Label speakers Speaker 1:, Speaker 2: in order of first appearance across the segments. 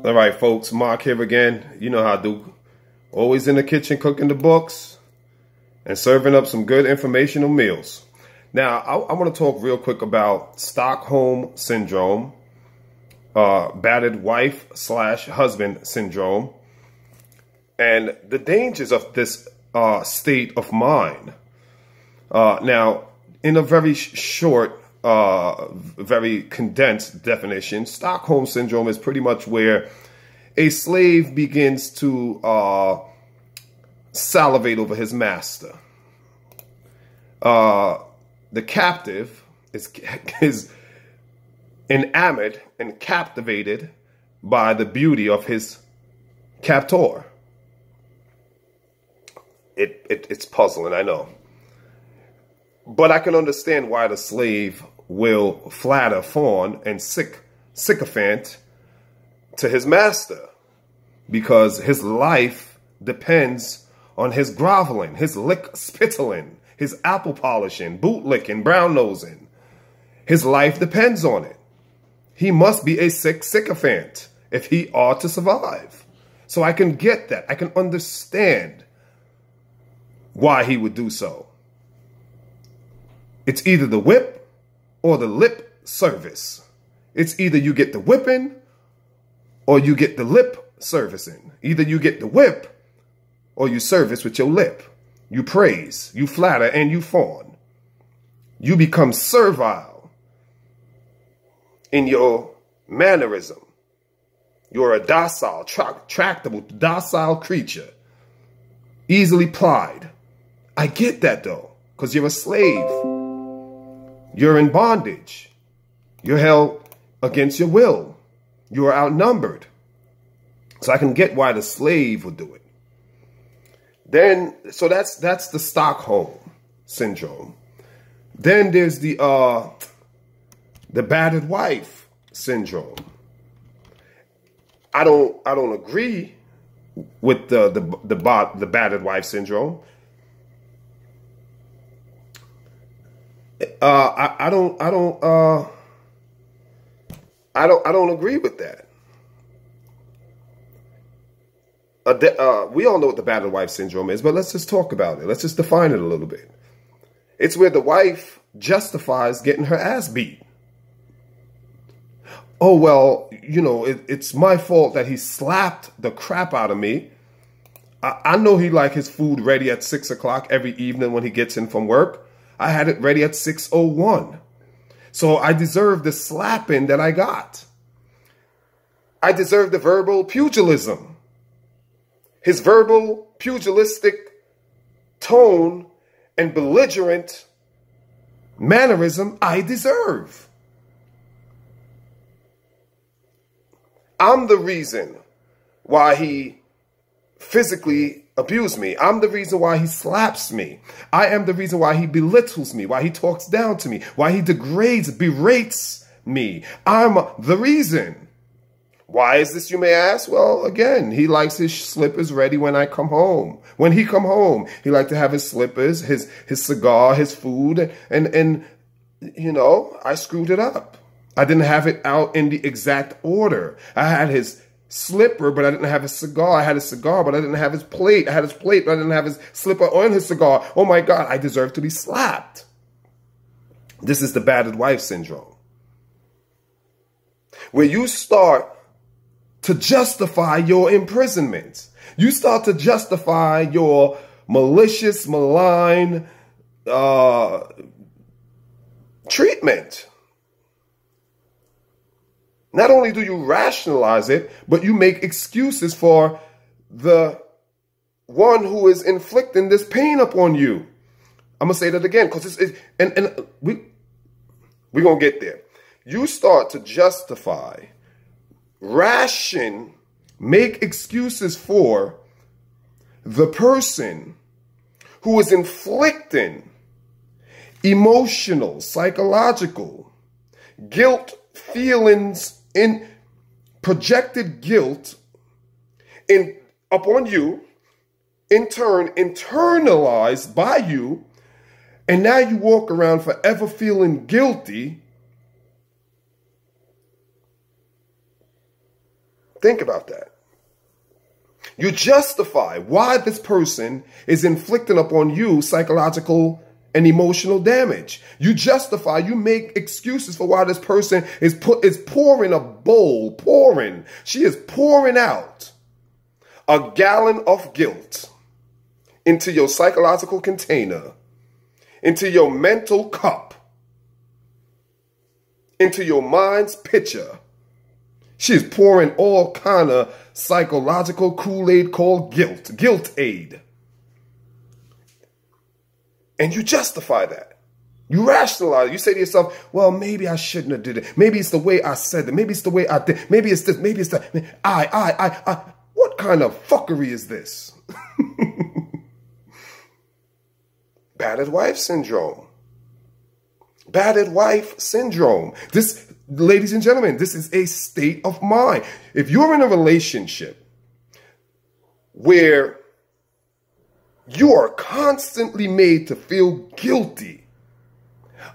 Speaker 1: All right, folks, Mark here again. You know how I do. Always in the kitchen cooking the books and serving up some good informational meals. Now, I want to talk real quick about Stockholm Syndrome, battered wife/husband syndrome, and the dangers of this state of mind. Now, in a very short, very condensed definition, Stockholm Syndrome is pretty much where a slave begins to salivate over his master. The captive is enamored and captivated by the beauty of his captor. It's puzzling, I know. But I can understand why the slave will flatter, fawn, and sycophant to his master, because his life depends on his groveling, his lick-spittling, his apple polishing, boot licking, brown nosing. His life depends on it. He must be a sycophant if he ought to survive. So I can get that. I can understand why he would do so. It's either the whip or the lip service. It's either you get the whipping or you get the lip servicing. Either you get the whip or you service with your lip. You praise, you flatter, and you fawn. You become servile in your mannerism. You're a docile, tractable, docile creature, easily plied. I get that, though, because you're a slave. You're in bondage. You're held against your will. You are outnumbered. So I can get why the slave would do it. Then, so that's the Stockholm Syndrome. Then there's the battered wife syndrome. I don't agree with the battered wife syndrome. I don't agree with that. We all know what the battered wife syndrome is, but let's just talk about it. Let's just define it a little bit. It's where the wife justifies getting her ass beat. Oh, well, you know, it's my fault that he slapped the crap out of me. I know he like his food ready at 6 o'clock every evening when he gets in from work. I had it ready at 6:01. So I deserve the slapping that I got. I deserve the verbal pugilism. His verbal pugilistic tone and belligerent mannerism I deserve. I'm the reason why he physically abused me. I'm the reason why he slaps me. I am the reason why he belittles me, why he talks down to me, why he degrades, berates me. I'm the reason. Why is this, you may ask? Well, again, he likes his slippers ready when I come home. When he come home, he likes to have his slippers, his cigar, his food, and you know, I screwed it up. I didn't have it out in the exact order. I had his slipper, but I didn't have his cigar. I had his cigar, but I didn't have his plate. I had his plate, but I didn't have his slipper on his cigar. Oh my God, I deserve to be slapped. This is the battered wife syndrome, where you start to justify your imprisonment. You start to justify your malicious, malign treatment. Not only do you rationalize it, but you make excuses for the one who is inflicting this pain upon you. I'm going to say that again, because we're going to get there. You start to justify, make excuses for the person who is inflicting emotional, psychological, guilt feelings, in projected guilt upon you, in turn internalized by you, and now you walk around forever feeling guilty Think about that. You justify why this person is inflicting upon you psychological and emotional damage. You justify, you make excuses for why this person is pouring a bowl, She is pouring out a gallon of guilt into your psychological container, into your mental cup, into your mind's pitcher. She is pouring all kind of psychological Kool-Aid called guilt aid. And you justify that. You rationalize. You say to yourself, well, maybe I shouldn't have did it. Maybe it's the way I said it. Maybe it's the way I did. Maybe it's this. Maybe it's that. I. What kind of fuckery is this? Battered wife syndrome. Battered wife syndrome. This, ladies and gentlemen, this is a state of mind. If you're in a relationship where you are constantly made to feel guilty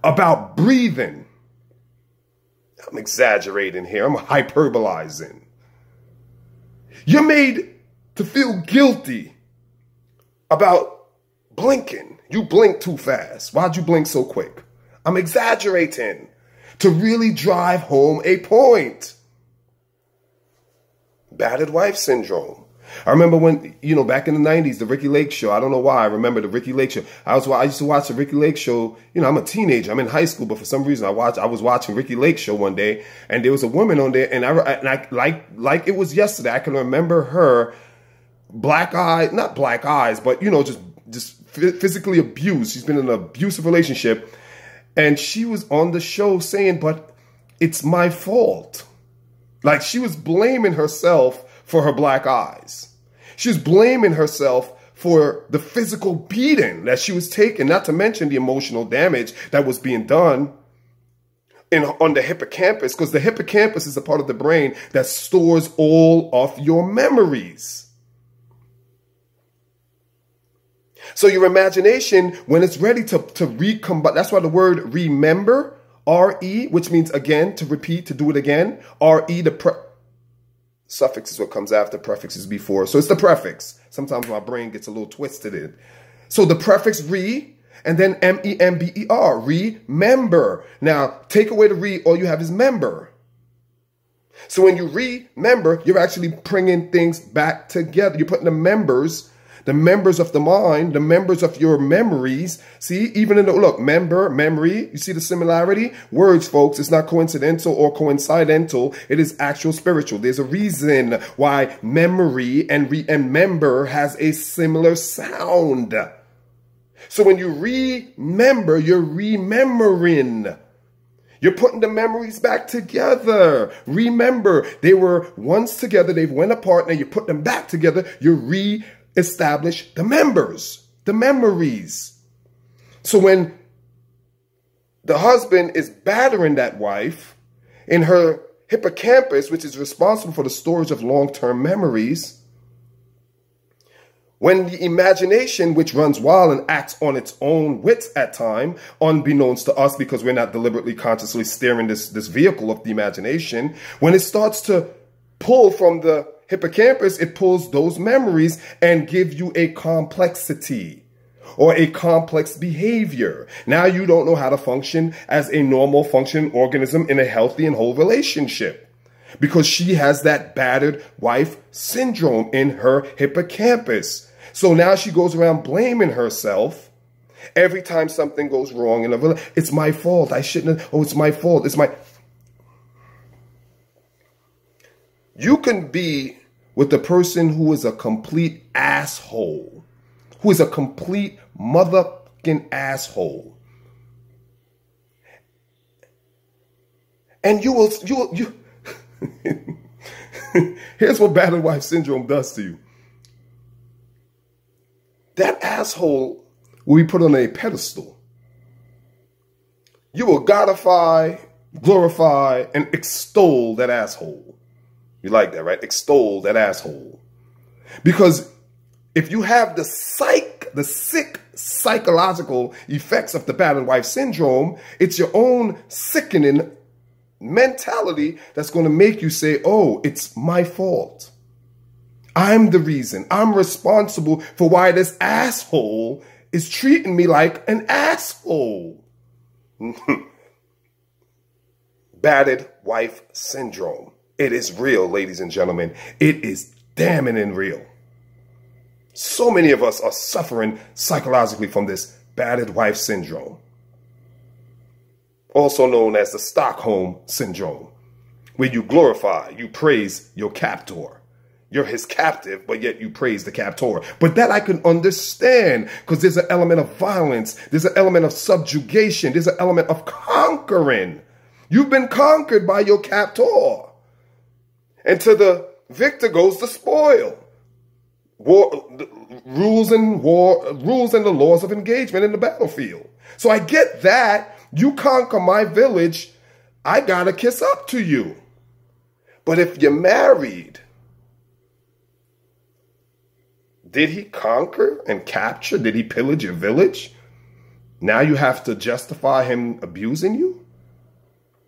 Speaker 1: about breathing, I'm exaggerating here, I'm hyperbolizing. You're made to feel guilty about blinking. You blink too fast. Why'd you blink so quick? I'm exaggerating to really drive home a point. Battered wife syndrome. I remember when, back in the 90s, the Ricky Lake show. I don't know why I remember the Ricky Lake show. I used to watch the Ricky Lake show. I'm a teenager. I'm in high school, but for some reason I was watching Ricky Lake show one day, and there was a woman on there, and I like it was yesterday. I can remember her not black eyes, but just physically abused. She's been in an abusive relationship, and she was on the show saying, "But it's my fault." Like she was blaming herself for her black eyes. She was blaming herself for the physical beating that she was taking, not to mention the emotional damage that was being done on the hippocampus, because the hippocampus is a part of the brain that stores all of your memories. So your imagination, when it's ready to recombine, that's why the word remember, R-E, which means again, to repeat, to do it again. R-E, the suffix is what comes after, prefix is before. So it's the prefix. Sometimes my brain gets a little twisted in. So the prefix re, and then M-E-M-B-E-R, remember. Now, take away the re, all you have is member. So when you remember, you're actually bringing things back together. You're putting the members of the mind, the members of your memories. See, even in the, look, memory, you see the similarity? Words, folks, it's not coincidental or coincidental. It is actual spiritual. There's a reason why memory and member has a similar sound. So when you remember, you're remembering. You're putting the memories back together. Remember, they were once together, they went apart, now you put them back together, you establish the memories. So when the husband is battering that wife in her hippocampus, which is responsible for the storage of long-term memories, when the imagination, which runs wild and acts on its own wits at time, unbeknownst to us because we're not deliberately consciously steering this vehicle of the imagination, when it starts to pull from the hippocampus, it pulls those memories and gives you a complexity or a complex behavior. Now you don't know how to function as a normal functioning organism in a healthy and whole relationship because she has that battered wife syndrome in her hippocampus. So now she goes around blaming herself every time something goes wrong in a relationship. It's my fault. I shouldn't have. Oh, it's my fault. It's my... You can be with the person who is a complete asshole, who is a complete motherfucking asshole. And you here's what battered wife syndrome does to you. That asshole will be put on a pedestal. You will godify, glorify, and extol that asshole. You like that, right? Extol that asshole. Because if you have the sick psychological effects of the battered wife syndrome, it's your own sickening mentality that's going to make you say, oh, it's my fault. I'm the reason. I'm responsible for why this asshole is treating me like an asshole. Battered wife syndrome. It is real, ladies and gentlemen. It is damning and real. So many of us are suffering psychologically from this battered wife syndrome, also known as the Stockholm syndrome, where you glorify, you praise your captor. You're his captive, but yet you praise the captor. But that I can understand, because there's an element of violence. There's an element of subjugation. There's an element of conquering. You've been conquered by your captor. And to the victor goes the spoil. Rules and the laws of engagement in the battlefield. So I get that. You conquer my village, I gotta kiss up to you. But if you're married, did he conquer and capture? Did he pillage your village? Now you have to justify him abusing you?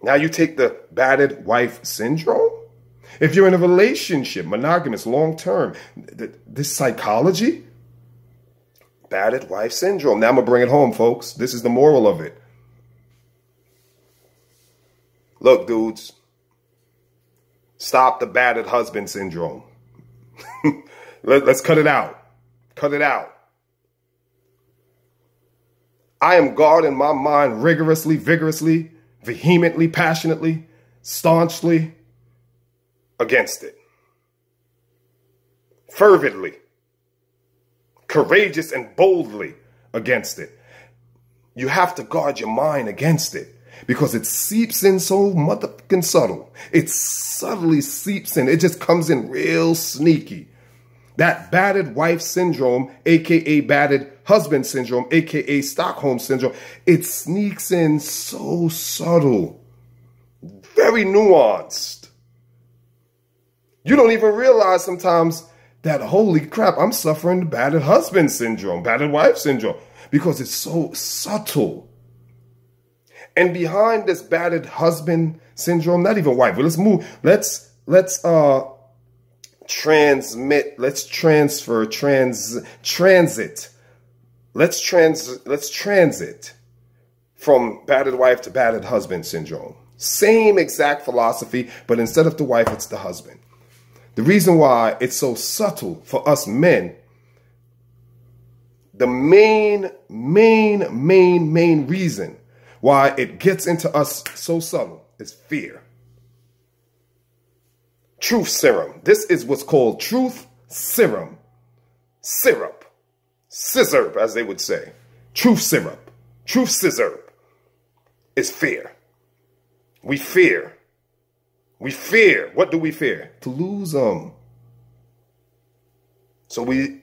Speaker 1: Now you take the battered wife syndrome? If you're in a relationship, monogamous, long-term, this psychology, battered wife syndrome. Now I'm going to bring it home, folks. This is the moral of it. Look, dudes, stop the battered husband syndrome. Let's cut it out. Cut it out. I am guarding my mind rigorously, vigorously, vehemently, passionately, staunchly against it. Fervently, courageous and boldly against it. You have to guard your mind against it because it seeps in so motherfucking subtle. It subtly seeps in. It just comes in real sneaky. That battered wife syndrome, aka battered husband syndrome, aka Stockholm syndrome, it sneaks in so subtle, very nuanced. You don't even realize sometimes that, holy crap, I'm suffering the battered husband syndrome, battered wife syndrome, because it's so subtle. And behind this battered husband syndrome, not even wife, but let's move, let's transit. Let's transit from battered wife to battered husband syndrome. Same exact philosophy, but instead of the wife, it's the husband. The reason why it's so subtle for us men, the main reason why it gets into us so subtle is fear. Truth serum. This is what's called truth serum. Syrup. Scissor, as they would say. Truth syrup. Truth scissor is fear. We fear. We fear. What do we fear? To lose them. So we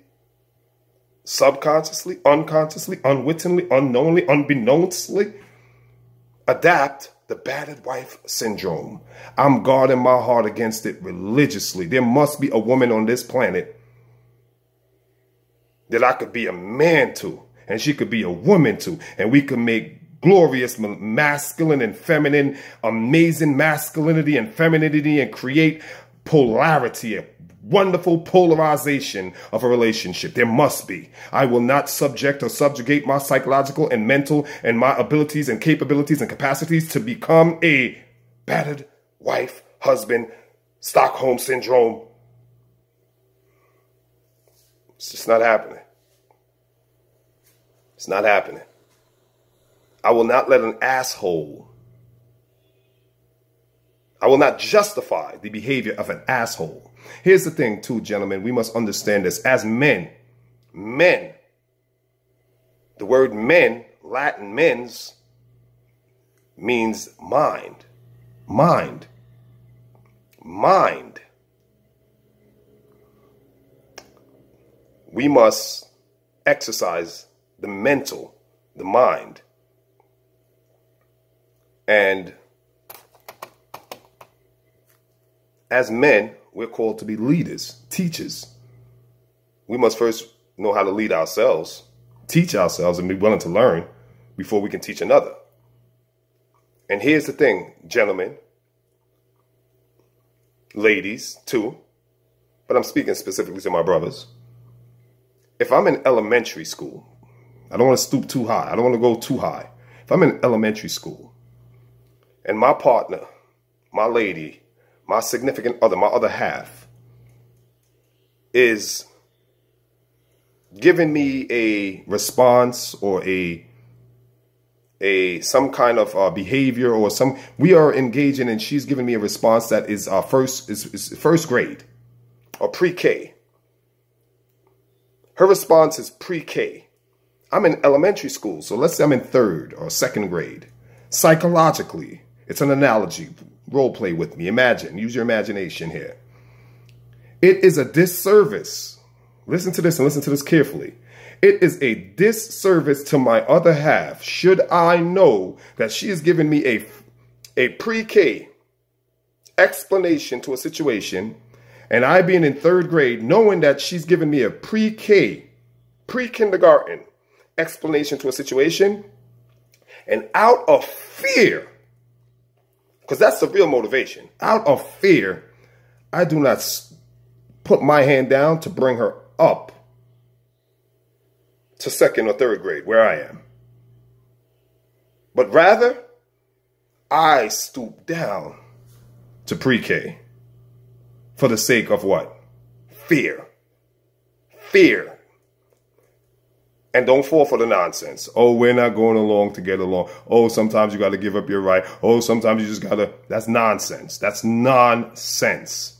Speaker 1: subconsciously, unconsciously, unwittingly, unknowingly, unbeknownstly adapt the battered wife syndrome. I'm guarding my heart against it religiously. There must be a woman on this planet that I could be a man to, and she could be a woman to, and we could make glorious masculine and feminine, amazing masculinity and femininity, and create polarity, a wonderful polarization of a relationship. There must be. I will not subject or subjugate my psychological and mental and my abilities and capabilities and capacities to become a battered wife, husband, Stockholm syndrome. It's just not happening. It's not happening. I will not let an asshole. I will not justify the behavior of an asshole. Here's the thing, too, gentlemen. We must understand this. As men, the word men, Latin mens, means mind. Mind. Mind. We must exercise the mental, the mind. And as men, we're called to be leaders, teachers. We must first know how to lead ourselves, teach ourselves, and be willing to learn before we can teach another. And here's the thing, gentlemen, ladies too, but I'm speaking specifically to my brothers. If I'm in elementary school, I don't want to stoop too high. I don't want to go too high. If I'm in elementary school and my partner, my lady, my significant other, my other half is giving me a response or some kind of behavior or we are engaging and she's giving me a response that is first grade or pre-K. Her response is pre-K. I'm in elementary school, so let's say I'm in 3rd or 2nd grade. Psychologically, it's an analogy. Role play with me. Imagine. Use your imagination here. It is a disservice. Listen to this and listen to this carefully. It is a disservice to my other half should I know that she is giving me a pre-K explanation to a situation, and I being in 3rd grade knowing that she's giving me a pre-K, pre-kindergarten explanation to a situation, and out of fear, because that's the real motivation, out of fear, I do not put my hand down to bring her up to 2nd or 3rd grade where I am. But rather, I stoop down to pre-K for the sake of what? Fear. Fear. And don't fall for the nonsense. Oh, we're not going along to get along. Oh, sometimes you got to give up your right. Oh, sometimes you just got to. That's nonsense. That's nonsense.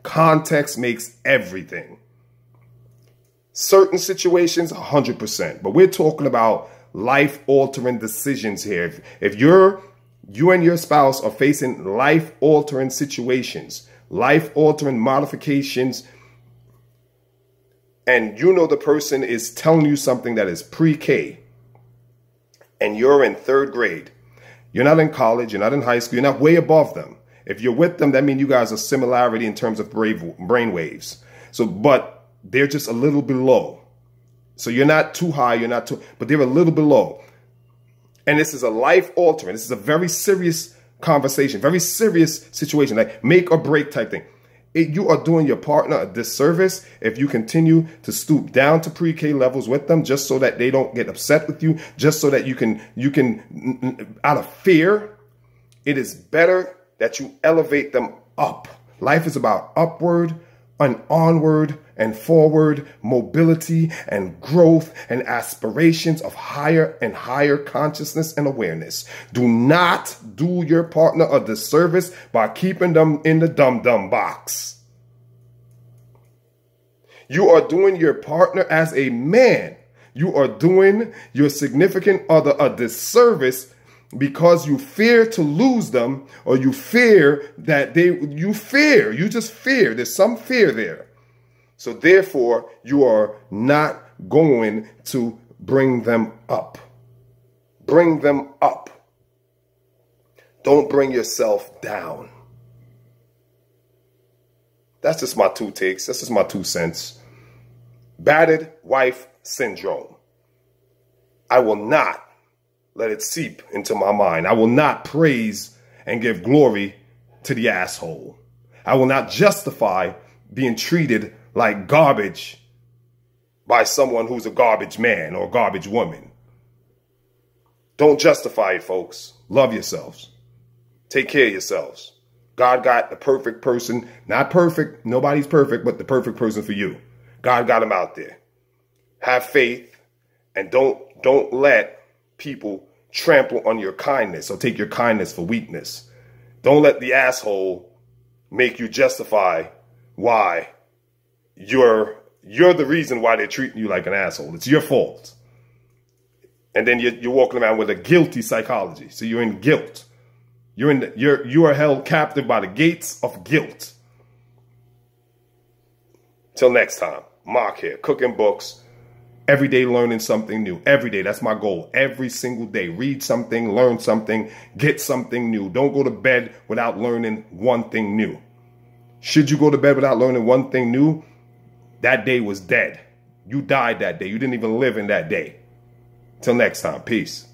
Speaker 1: Context makes everything. Certain situations, 100%. But we're talking about life-altering decisions here. If you and your spouse are facing life-altering situations, life-altering modifications, and you know the person is telling you something that is pre-K, and you're in 3rd grade, you're not in college, you're not in high school, you're not way above them. If you're with them, that means you guys are similarity in terms of brain waves. So, but they're just a little below. So you're not too high, you're not too, but they're a little below. And this is a life-altering. This is a very serious conversation, very serious situation, like make or break type thing. You are doing your partner a disservice if you continue to stoop down to pre-K levels with them just so that they don't get upset with you, just so that you can, out of fear. It is better that you elevate them up. Life is about upward and onward and forward mobility and growth and aspirations of higher and higher consciousness and awareness. Do not do your partner a disservice by keeping them in the dum-dum box. You are doing your partner as a man. You are doing your significant other a disservice because you fear to lose them, or you fear that you just fear. There's some fear there. So therefore, you are not going to bring them up. Bring them up. Don't bring yourself down. That's just my 2 takes. That's just my 2 cents. Battered wife syndrome. I will not let it seep into my mind. I will not praise and give glory to the asshole. I will not justify being treated like garbage by someone who's a garbage man or garbage woman. Don't justify it, folks. Love yourselves. Take care of yourselves. God got the perfect person. Not perfect. Nobody's perfect, but the perfect person for you. God got him out there. Have faith and don't let people trample on your kindness or take your kindness for weakness. Don't let the asshole make you justify why you're the reason why they're treating you like an asshole. It's your fault. And then you're walking around with a guilty psychology. So you're in guilt. You are held captive by the gates of guilt. Till next time, Mark here, cooking books. Every day learning something new. Every day. That's my goal. Every single day. Read something, learn something, get something new. Don't go to bed without learning one thing new. Should you go to bed without learning one thing new, that day was dead. You died that day. You didn't even live in that day. Till next time. Peace.